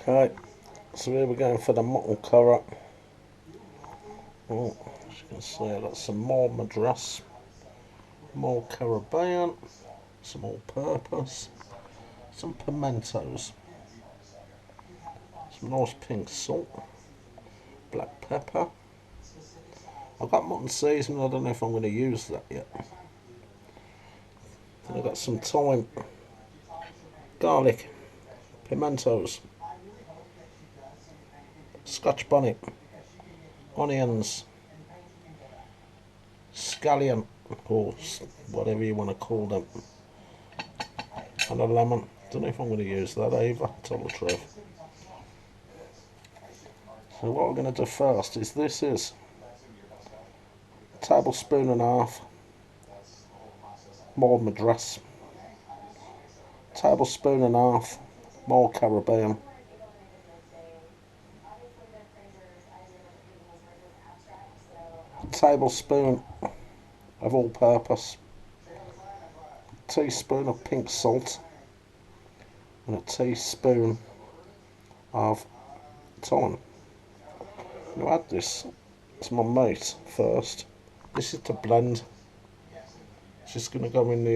Okay, so here we're going for the mutton curry. Oh, as you can see, I've got some more madras, more Caribbean, some all-purpose, some pimentos, some nice pink salt, black pepper. I've got mutton seasoning, I don't know if I'm going to use that yet. Then I've got some thyme, garlic, pimentos, scotch bonnet, onions, scallion, or whatever you want to call them, and a lemon. Don't know if I'm going to use that either, tell the truth. So what we're going to do first is this is a tablespoon and a half more madras, tablespoon and a half more Caribbean, a tablespoon of all-purpose, a teaspoon of pink salt, and a teaspoon of thyme. I'm going to add this to my meat first. This is to blend. It's just going to go in the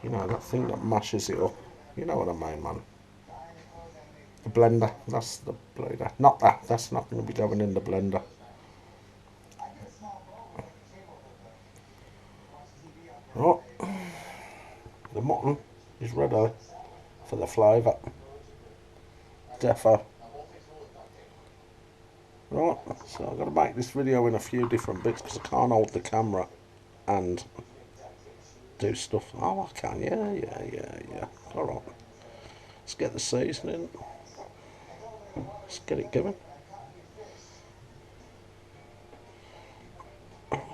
you know, that thing that mashes it up. You know what I mean, man. The blender. That's the blender. Not that. That's not going to be going in the blender. Right. The mutton is ready for the flavour. Defo. Right, so I've got to make this video in a few different bits because I can't hold the camera and do stuff. Oh, I can, yeah. Alright, let's get the seasoning. Let's get it going.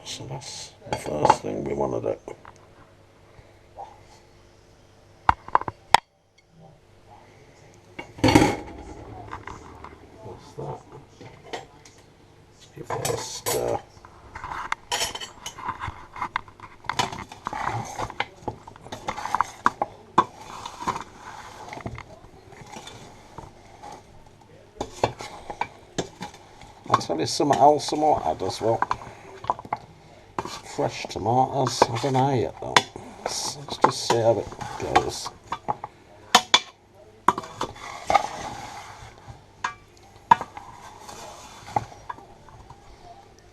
So that's the first thing we want to do. That's that. Let's give that a stir. I'll tell you something else I might add as well. Fresh tomatoes. I don't know yet though. Let's just see how it goes.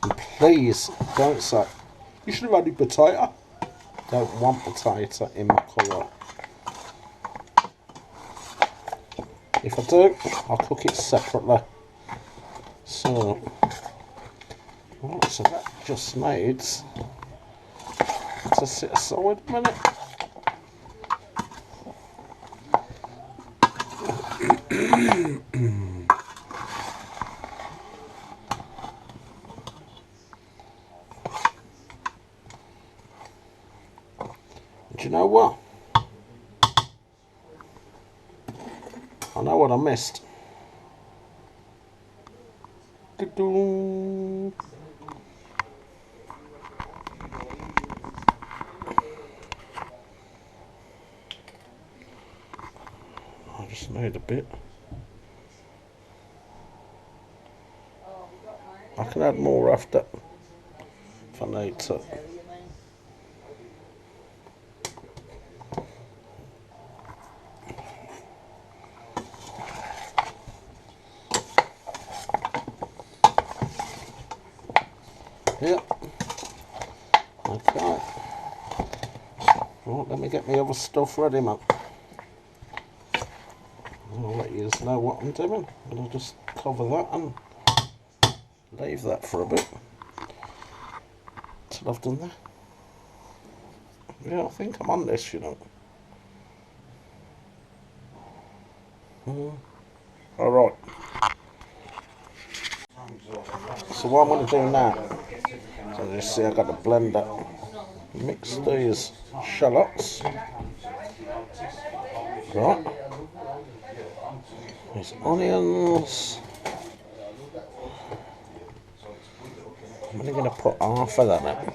And please don't say you should have added potato. Don't want potato in my curry. If I do, I'll cook it separately. So, right, so that just needs to sit aside a minute. Do you know what? I know what I missed. I just need a bit. I can add more after if I need to. Yeah. Okay. Right, let me get my other stuff ready, man. I'll let you know what I'm doing. And I'll just cover that and leave that for a bit till I've done that. Yeah, I think I'm on this, you know. Alright. So what I'm going to do now, so you see I got the blender. Mix these shallots. Right. These onions. I'm only going to put half of that in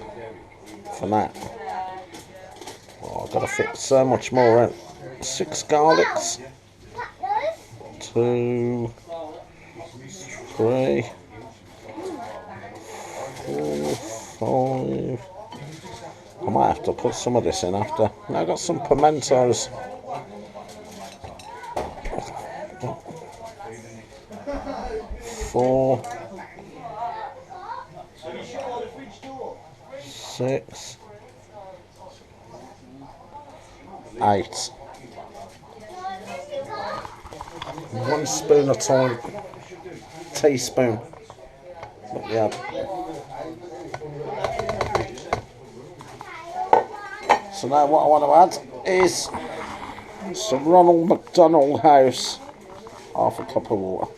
for now. Oh, I've got to fit so much more in. 6 garlics, 2, 3, 4, 5. I might have to put some of this in after. Now I've got some pimentos. 4, 6, 8. 1 spoon of thyme, teaspoon. Yeah. So now what I want to add is some Ronald McDonald House, half a cup of water.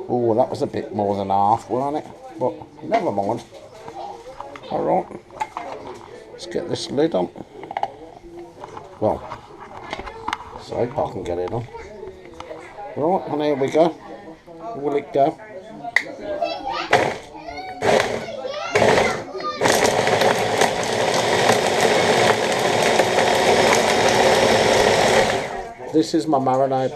Oh, that was a bit more than half, wasn't it? But never mind. Alright, let's get this lid on. Well, so I can get it on. Right, and here we go. Will it go? This is my marinade.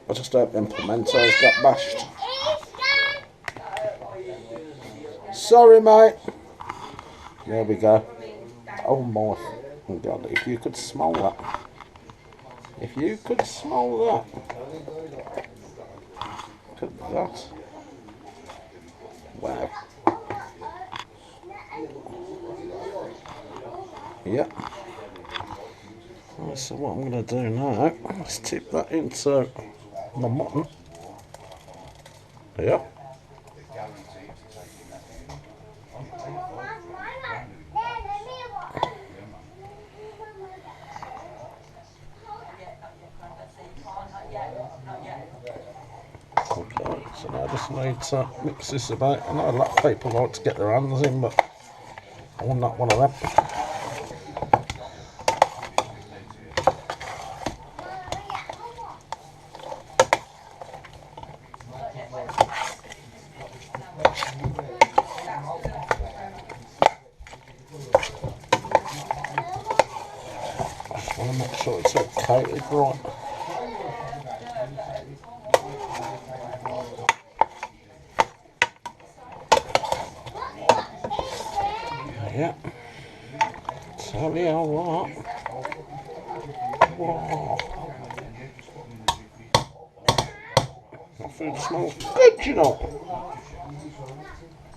I just hope them pimentos got bashed. Sorry, mate. There we go. Oh my God, if you could smell that. If you could smell that. Look at that. Wow. Yep. Right, so what I'm going to do now is tip that into my mutton. Yeah. Okay, so now I just need to mix this about. I know a lot of people like to get their hands in, but I'm not one of them. Just want to make sure it's all coated right. Yeah. Tell you what. Wow. That food smells good, you know.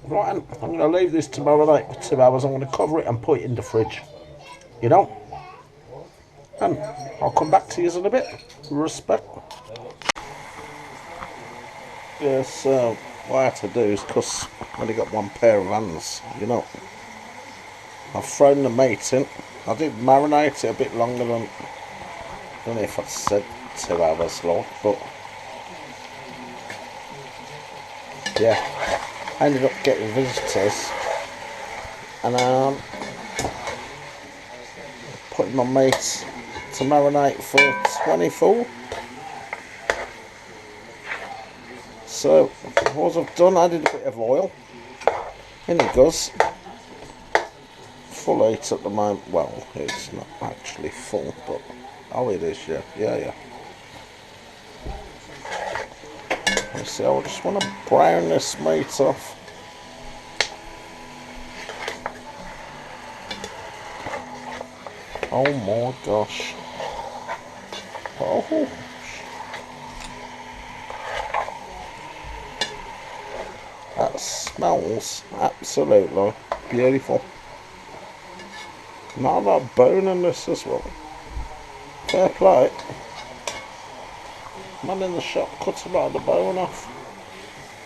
Right, I'm going to leave this tomorrow night for 2 hours. I'm going to cover it and put it in the fridge. You know? And I'll come back to you in a bit. Respect. Yeah, so what I had to do is, because I've only got 1 pair of hands, you know. I've thrown the meat in. I did marinate it a bit longer than, I don't know if I said 2 hours long, but yeah, I ended up getting visitors and putting my meat to marinate for 24. So what I've done, I did a bit of oil, and it goes. Full 8 at the moment. Well, it's not actually full, but oh, it is. Yeah. You see, I just want to brown this meat off. Oh my gosh! Oh, that smells absolutely beautiful. Not a lot of bone in this as well. Fair play. Man in the shop cuts a lot of the bone off.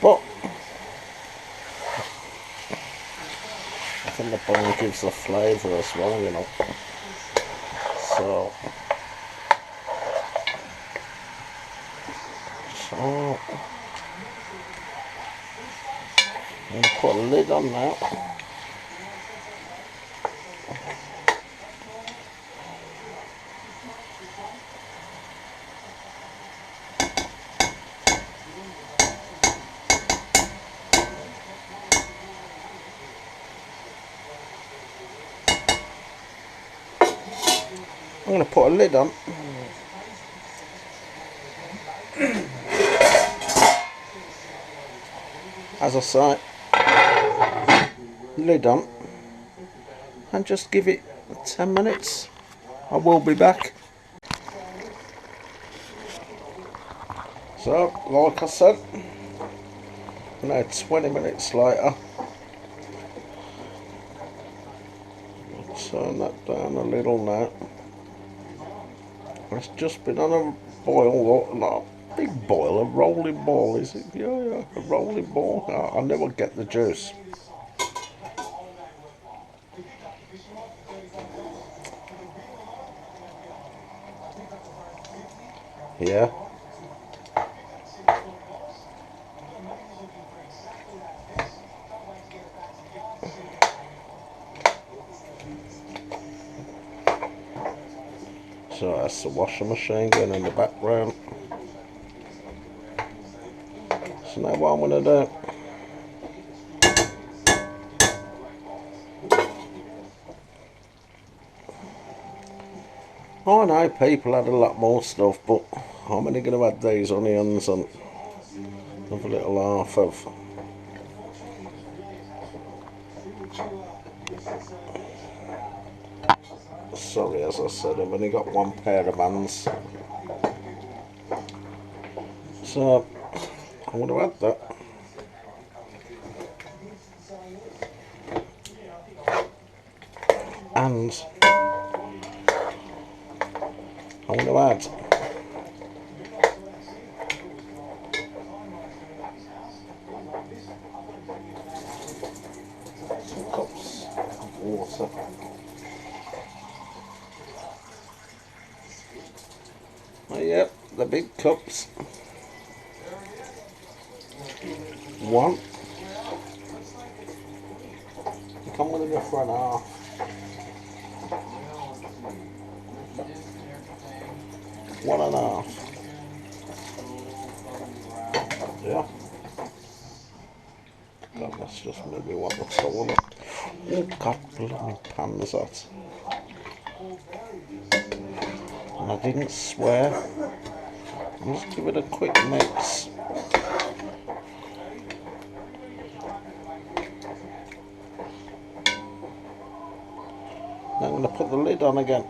But I think the bone gives the flavour as well, you know. So I'm going to put a lid on now. I'm going to put a lid on. As I say, lid on, and just give it 10 minutes. I will be back. So, like I said, now 20 minutes later, I'll turn that down a little now. It's just been on a boil, not a big boil, a rolling boil, is it? Yeah, a rolling boil. I never get the juice. Yeah. So that's the washing machine going in the background. So now what I'm going to do, I know people had a lot more stuff, but I'm only going to add these onions and have a little half of sorry, as I said, I've only got one pair of hands, so I'm going to add that. And I'm going to add some cups of water. Oh, yep, the big cups. One. I think I'm going to go for an half. One and a half. Yeah. God, that's just maybe what the soul. Oh God, bloody pan's that. And I didn't swear. Just give it a quick mix. Now I'm going to put the lid on again.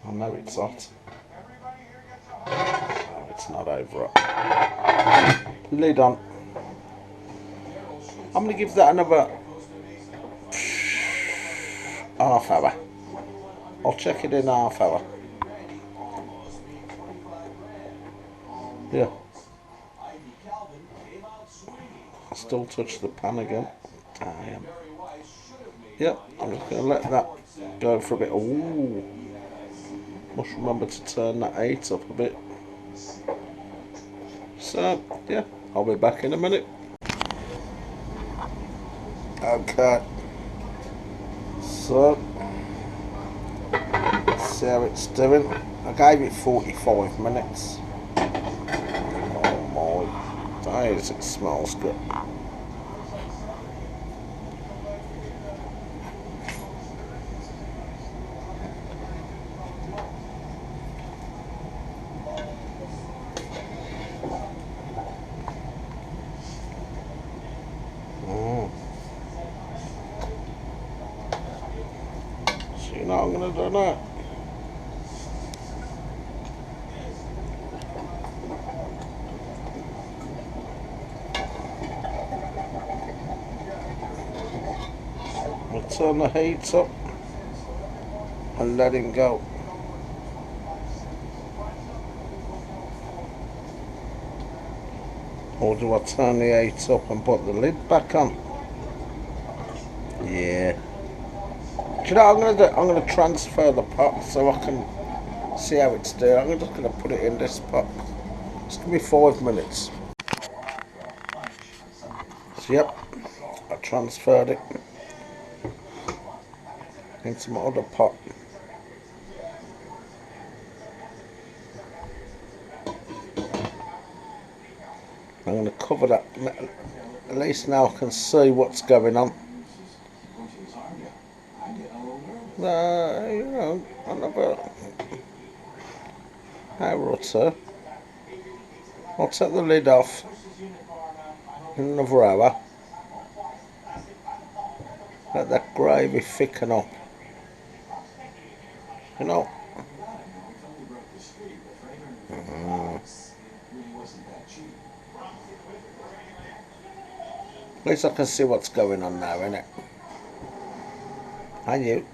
I know it's hot. Oh, it's not over it. Lid on. I'm going to give that another half hour. I'll check it in half hour. Yeah. I still touch the pan again. Damn. Yep, I'm just going to let that go for a bit. Ooh. Must remember to turn that 8 up a bit. So, yeah, I'll be back in a minute. Okay. So, let's see how it's doing. I gave it 45 minutes. Oh my days, it smells good. So you know I'm going to do that. We'll turn the heat up and let it go. Or do I turn the heat up and put the lid back on? Yeah. Do you know what I'm going to do? I'm going to transfer the pot so I can see how it's doing. I'm just going to put it in this pot. Just give me 5 minutes. So yep, I transferred it into my other pot. I'm going to cover that. At least now I can see what's going on. You know, another hour or two. I'll take the lid off in another hour. Let that gravy thicken up. You know. At least I can see what's going on now, innit? And you.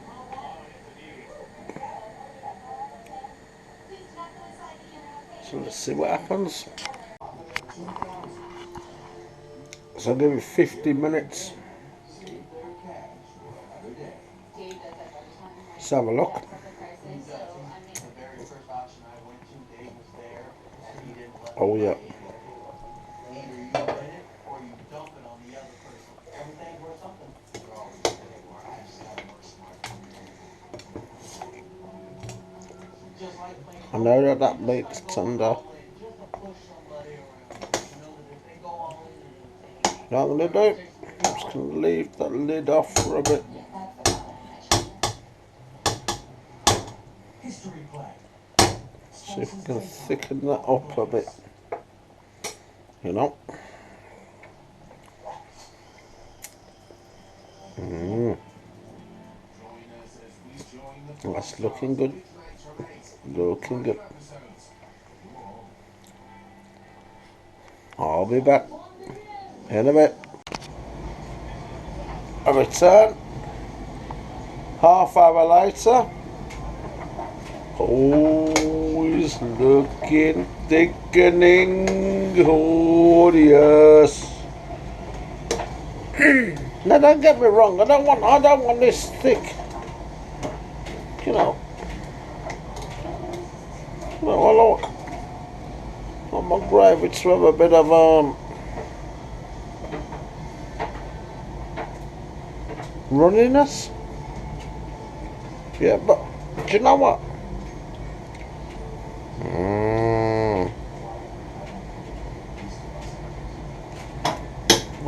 So let's see what happens. So I'll give it 50 minutes. Let's have a look. Oh yeah. I know that meat's tender. You know what I'm going to do? I'm just going to leave that lid off for a bit. See if we can thicken that up a bit. You know. That's looking good. Looking good. I'll be back in a bit. A return. Half hour later. Oh, it's looking thickening. Oh yes. Now don't get me wrong. I don't want this thick. You know. No, I like my gravy to have a bit of runniness. Yeah, but do you know what?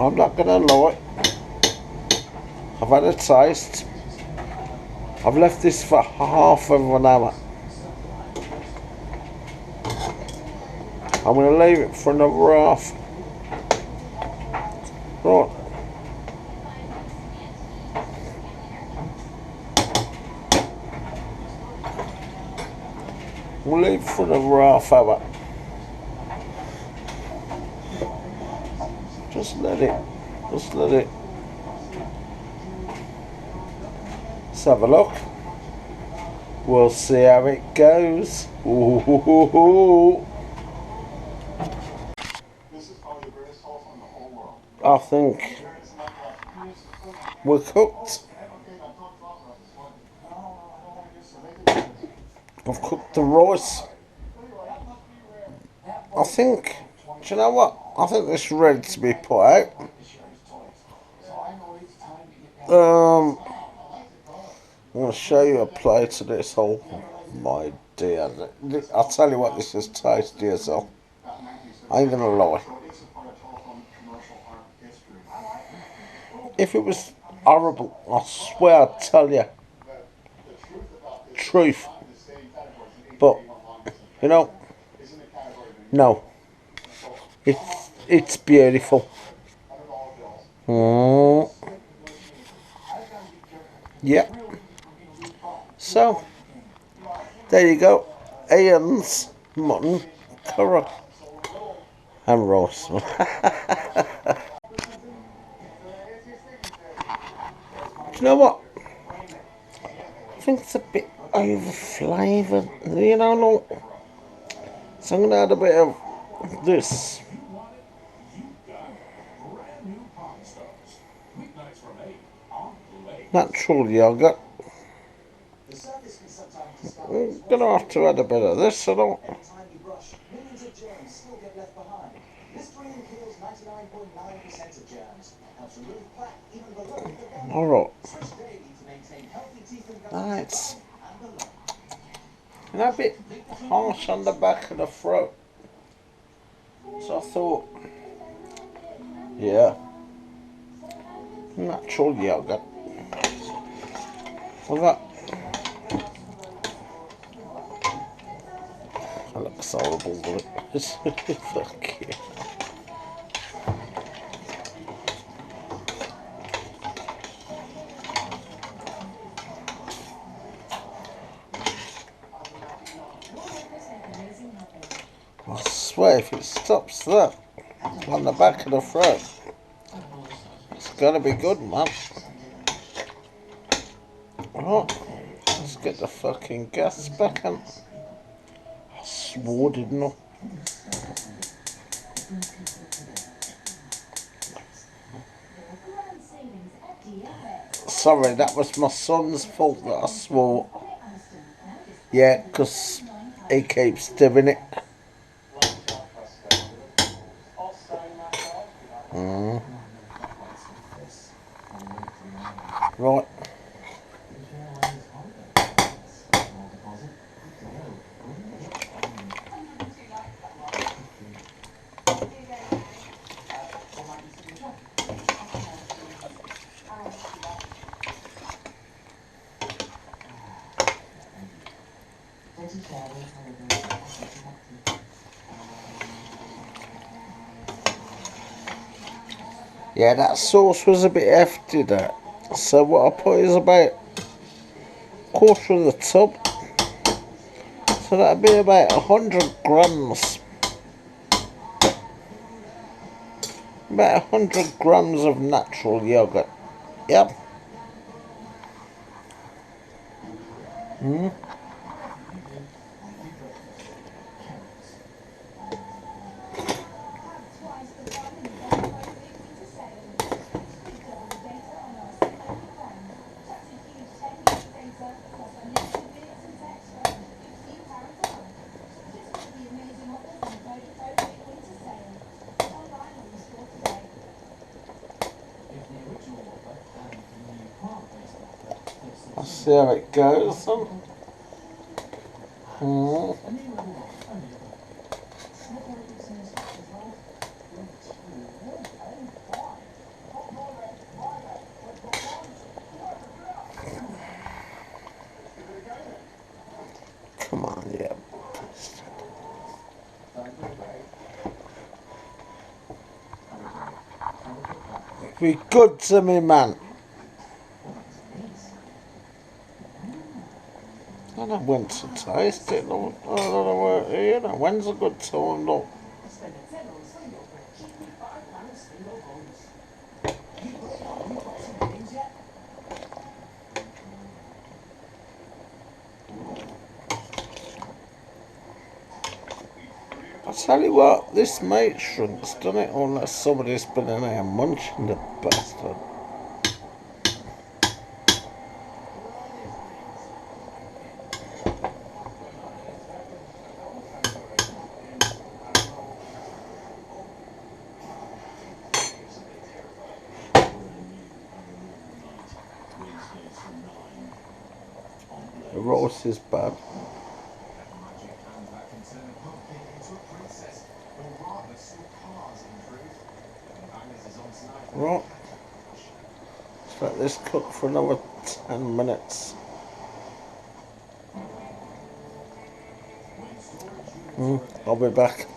I'm not gonna lie. I've had a taste. I've left this for half of an hour. I'm gonna leave it for another half. Right. We'll leave it for another half hour. Just let it. Let's have a look. We'll see how it goes. Ooh. I think we're cooked. I've cooked the rice. I think, do you know what? I think this is ready to be put out. I'm going to show you a plate of this whole. My dear, I'll tell you what, this is tasty as hell. I ain't gonna lie. If it was horrible, I swear I'd tell you. Truth. But, you know, no. It's beautiful. Yeah. So, there you go. Ian's mutton curry and roast. Do you know what? I think it's a bit over flavoured. You know, look. So I'm going to add a bit of this. Natural yogurt. I'm going to have to add a bit of this, I don't. Alright. That's a bit harsh on the back of the throat. So I thought, yeah, natural yogurt. Look at that. That looks horrible, doesn't it? Fuck you. I swear if it stops that on the back of the throat, it's gonna be good, man. Right, let's get the fucking gas back on. I swore, didn't I? Sorry, that was my son's fault that I swore. Yeah, because he keeps doing it. Right. Yeah, that sauce was a bit hefty, that. So what I put is about a quarter of the tub. So that'd be about 100 grams. About 100 grams of natural yogurt. Yep. Let's see how it goes. Come on, yeah. Be good to me, man. I don't know when to taste it. I don't know where, you know, when's a good time, look. I tell you what, this mate shrinks, doesn't it? Unless somebody's been in there munching the bastard. The roast is bad. Right. Let's let this cook for another 10 minutes. I'll be back.